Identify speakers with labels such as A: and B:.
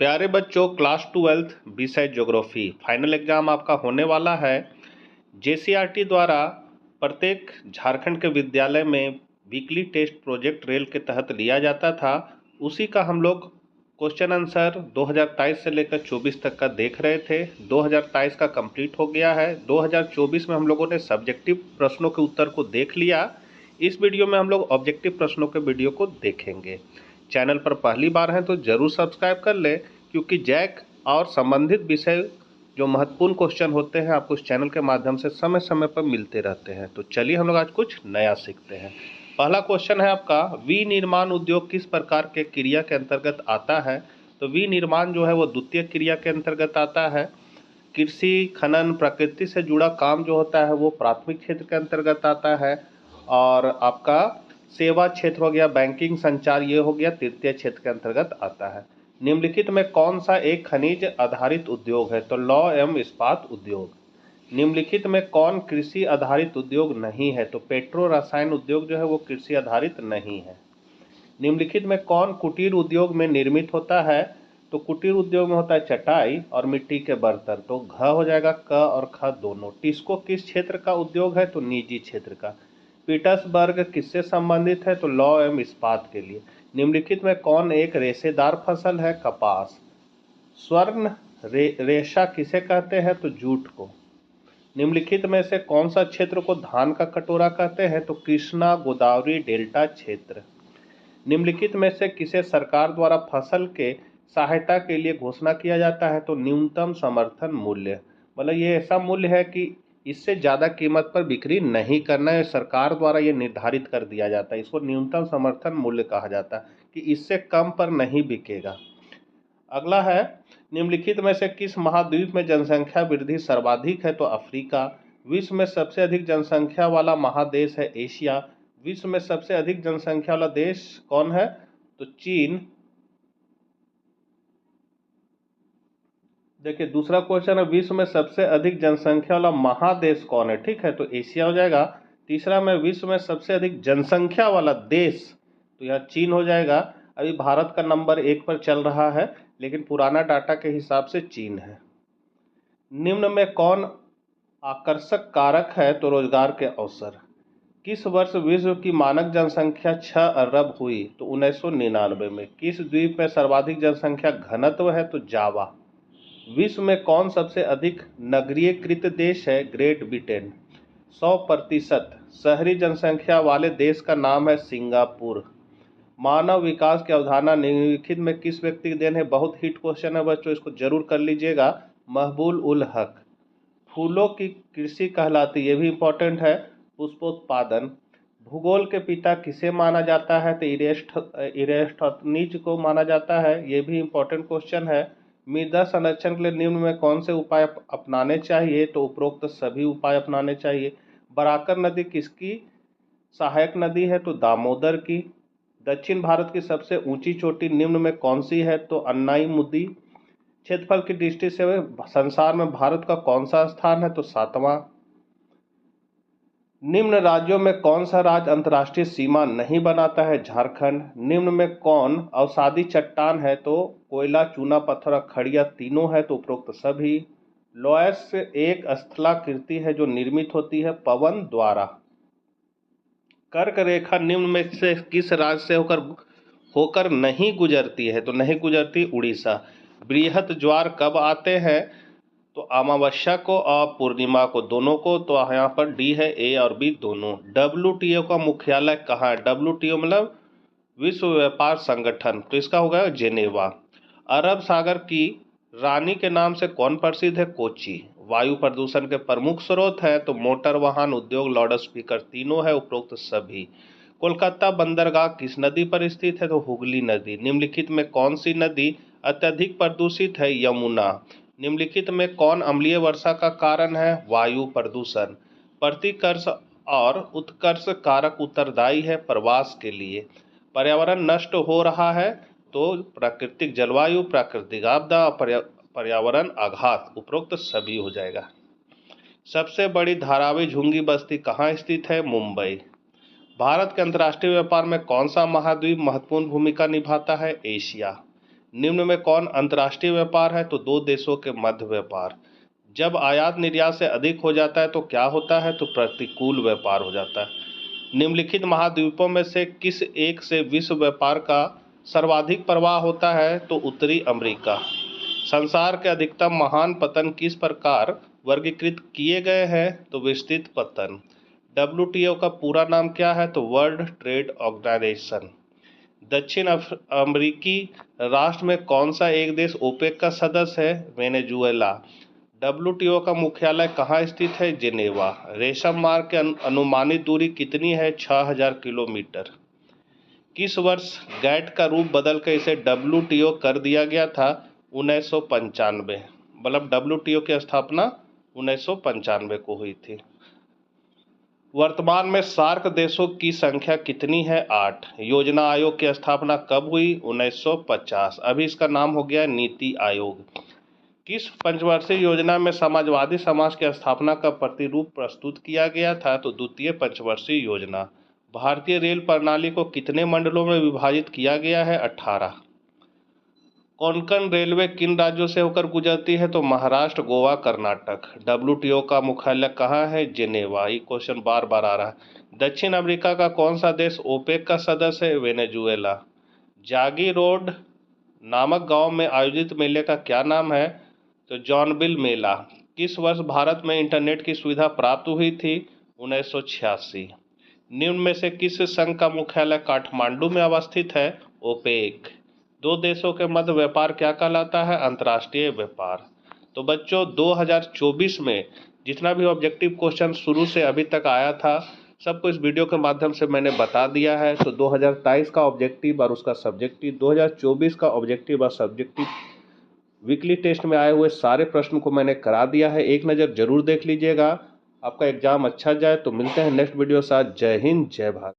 A: प्यारे बच्चों, क्लास 12 विषय ज्योग्राफी फाइनल एग्जाम आपका होने वाला है। जेसीईआरटी द्वारा प्रत्येक झारखंड के विद्यालय में वीकली टेस्ट प्रोजेक्ट रेल के तहत लिया जाता था। उसी का हम लोग क्वेश्चन आंसर 2023 से लेकर 24 तक का देख रहे थे। 2023 का कंप्लीट हो गया है। 2024 में हम लोगों ने सब्जेक्टिव प्रश्नों के उत्तर को देख लिया। इस वीडियो में हम लोग ऑब्जेक्टिव प्रश्नों के वीडियो को देखेंगे। चैनल पर पहली बार हैं तो ज़रूर सब्सक्राइब कर लें, क्योंकि जैक और संबंधित विषय जो महत्वपूर्ण क्वेश्चन होते हैं आपको इस चैनल के माध्यम से समय समय पर मिलते रहते हैं। तो चलिए हम लोग आज कुछ नया सीखते हैं। पहला क्वेश्चन है आपका, विनिर्माण उद्योग किस प्रकार के क्रिया के अंतर्गत आता है? तो विनिर्माण जो है वो द्वितीय क्रिया के अंतर्गत आता है। कृषि, खनन, प्रकृति से जुड़ा काम जो होता है वो प्राथमिक क्षेत्र के अंतर्गत आता है। और आपका सेवा क्षेत्र हो गया, बैंकिंग, संचार, ये हो गया तृतीय क्षेत्र के अंतर्गत आता है। निम्नलिखित में कौन सा एक खनिज आधारित उद्योग है? तो लौह एवं इस्पात उद्योग। निम्नलिखित में कौन कृषि आधारित उद्योग नहीं है? तो पेट्रो रसायन उद्योग जो है वो कृषि आधारित नहीं है। निम्नलिखित में कौन कुटीर उद्योग में निर्मित होता है? तो कुटीर उद्योग में होता है चटाई और मिट्टी के बर्तन। तो घ हो जाएगा, क और ख दोनों। टिस्को किस क्षेत्र का उद्योग है? तो निजी क्षेत्र का। पीटर्सबर्ग किससे संबंधित है? तो लौह एवं इस्पात के लिए। निम्नलिखित में कौन एक रेशेदार फसल है? कपास। स्वर्ण रेशा किसे कहते हैं? तो जूट को। निम्नलिखित में से कौन सा क्षेत्र को धान का कटोरा कहते हैं? तो कृष्णा गोदावरी डेल्टा क्षेत्र। निम्नलिखित में से किसे सरकार द्वारा फसल के सहायता के लिए घोषणा किया जाता है? तो न्यूनतम समर्थन मूल्य। मतलब ये ऐसा मूल्य है कि इससे ज़्यादा कीमत पर बिक्री नहीं करना है। सरकार द्वारा ये निर्धारित कर दिया जाता है। इसको न्यूनतम समर्थन मूल्य कहा जाता है कि इससे कम पर नहीं बिकेगा। अगला है, निम्नलिखित में से किस महाद्वीप में जनसंख्या वृद्धि सर्वाधिक है? तो अफ्रीका। विश्व में सबसे अधिक जनसंख्या वाला महादेश है एशिया। विश्व में सबसे अधिक जनसंख्या वाला देश कौन है? तो चीन। देखिए दूसरा क्वेश्चन है, विश्व में सबसे अधिक जनसंख्या वाला महादेश कौन है? ठीक है, तो एशिया हो जाएगा। तीसरा में विश्व में सबसे अधिक जनसंख्या वाला देश, तो यहाँ चीन हो जाएगा। अभी भारत का नंबर 1 पर चल रहा है, लेकिन पुराना डाटा के हिसाब से चीन है। निम्न में कौन आकर्षक कारक है? तो रोजगार के अवसर। किस वर्ष विश्व की मानक जनसंख्या 6 अरब हुई? तो 1999 में। किस द्वीप में सर्वाधिक जनसंख्या घनत्व है? तो जावा। विश्व में कौन सबसे अधिक नगरीयकृत देश है? Great Britain. 100% शहरी जनसंख्या वाले देश का नाम है सिंगापुर। मानव विकास की अवधारणा निम्नलिखित में किस व्यक्ति की देन है? बहुत हिट क्वेश्चन है बच्चों, इसको जरूर कर लीजिएगा। महबूब उल हक। फूलों की कृषि कहलाती, ये भी इंपॉर्टेंट है, पुष्पोत्पादन। भूगोल के पिता किसे माना जाता है? तो इरेस्टोथनीज को माना जाता है, ये भी इंपॉर्टेंट क्वेश्चन है। मृदा संरक्षण के लिए निम्न में कौन से उपाय अपनाने चाहिए? तो उपरोक्त सभी उपाय अपनाने चाहिए। बराकर नदी किसकी सहायक नदी है? तो दामोदर की। दक्षिण भारत की सबसे ऊंची चोटी निम्न में कौन सी है? तो अन्नाईमुदी। क्षेत्रफल की दृष्टि से संसार में भारत का कौन सा स्थान है? तो 7वां। निम्न राज्यों में कौन सा राज्य अंतर्राष्ट्रीय सीमा नहीं बनाता है? झारखंड। निम्न में कौन अवसादी चट्टान है? तो कोयला, चूना पत्थर और खड़िया तीनों है, तो उपरोक्त सभी। लोयस एक स्थलाकृति है जो निर्मित होती है पवन द्वारा। कर्क रेखा निम्न में से किस राज्य से होकर नहीं गुजरती है? तो नहीं गुजरती उड़ीसा। बृहत ज्वार कब आते हैं? तो अमावस्या को और पूर्णिमा को, दोनों को। तो यहाँ पर डी है, ए और बी दोनों। WTO का मुख्यालय कहाँ है? WTO मतलब विश्व व्यापार संगठन, तो इसका होगा जेनेवा। अरब सागर की रानी के नाम से कौन प्रसिद्ध है? कोची। वायु प्रदूषण के प्रमुख स्रोत है? तो मोटर वाहन, उद्योग, लाउड स्पीकर तीनों है, उपरोक्त सभी। कोलकाता बंदरगाह किस नदी पर स्थित है? तो हुगली नदी। निम्नलिखित में कौन सी नदी अत्यधिक प्रदूषित है? यमुना। निम्नलिखित में कौन अम्लीय वर्षा का कारण है? वायु प्रदूषण। प्रतिकर्ष और उत्कर्ष कारक उत्तरदायी है प्रवास के लिए। पर्यावरण नष्ट हो रहा है, तो प्राकृतिक जलवायु, प्राकृतिक आपदा, पर्यावरण आघात, उपरोक्त सभी हो जाएगा। सबसे बड़ी धारावी झुंगी बस्ती कहाँ स्थित है? मुंबई। भारत के अंतर्राष्ट्रीय व्यापार में कौन सा महाद्वीप महत्वपूर्ण भूमिका निभाता है? एशिया। निम्न में कौन अंतर्राष्ट्रीय व्यापार है? तो दो देशों के मध्य व्यापार। जब आयात निर्यात से अधिक हो जाता है तो क्या होता है? तो प्रतिकूल व्यापार हो जाता है। निम्नलिखित महाद्वीपों में से किस एक से विश्व व्यापार का सर्वाधिक प्रवाह होता है? तो उत्तरी अमेरिका। संसार के अधिकतम महान पतन किस प्रकार वर्गीकृत किए गए हैं? तो विस्तृत पतन। WTO का पूरा नाम क्या है? तो वर्ल्ड ट्रेड ऑर्गेनाइजेशन। दक्षिण अमेरिकी राष्ट्र में कौन सा एक देश ओपेक का सदस्य है? वेनेजुएला। WTO का मुख्यालय कहाँ स्थित है? जिनेवा। रेशम मार्ग की अनुमानित दूरी कितनी है? 6000 किलोमीटर। किस वर्ष गैट का रूप बदलकर इसे WTO कर दिया गया था? 1995। मतलब WTO की स्थापना 1995 को हुई थी। वर्तमान में सार्क देशों की संख्या कितनी है? 8। योजना आयोग की स्थापना कब हुई? 1950। अभी इसका नाम हो गया नीति आयोग। किस पंचवर्षीय योजना में समाजवादी समाज की स्थापना का प्रतिरूप प्रस्तुत किया गया था? तो द्वितीय पंचवर्षीय योजना। भारतीय रेल प्रणाली को कितने मंडलों में विभाजित किया गया है? 18। कोंकण रेलवे किन राज्यों से होकर गुजरती है? तो महाराष्ट्र, गोवा, कर्नाटक। WTO का मुख्यालय कहाँ है? जिनेवा। ये क्वेश्चन बार बार आ रहा है। दक्षिण अमेरिका का कौन सा देश ओपेक का सदस्य है? वेनेजुएला। जागी रोड नामक गांव में आयोजित मेले का क्या नाम है? तो जॉनबिल मेला। किस वर्ष भारत में इंटरनेट की सुविधा प्राप्त हुई थी? 1986। निम्न में से किस संघ का मुख्यालय काठमांडू में अवस्थित है? ओपेक। दो देशों के मध्य व्यापार क्या कहलाता है? अंतर्राष्ट्रीय व्यापार। तो बच्चों 2024 में जितना भी ऑब्जेक्टिव क्वेश्चन शुरू से अभी तक आया था सबको इस वीडियो के माध्यम से मैंने बता दिया है। तो 2023 का ऑब्जेक्टिव और उसका सब्जेक्टिव, 2024 का ऑब्जेक्टिव और सब्जेक्टिव वीकली टेस्ट में आए हुए सारे प्रश्न को मैंने करा दिया है। एक नज़र जरूर देख लीजिएगा। आपका एग्जाम अच्छा जाए। तो मिलते हैं नेक्स्ट वीडियो साथ। जय हिंद, जय भारत।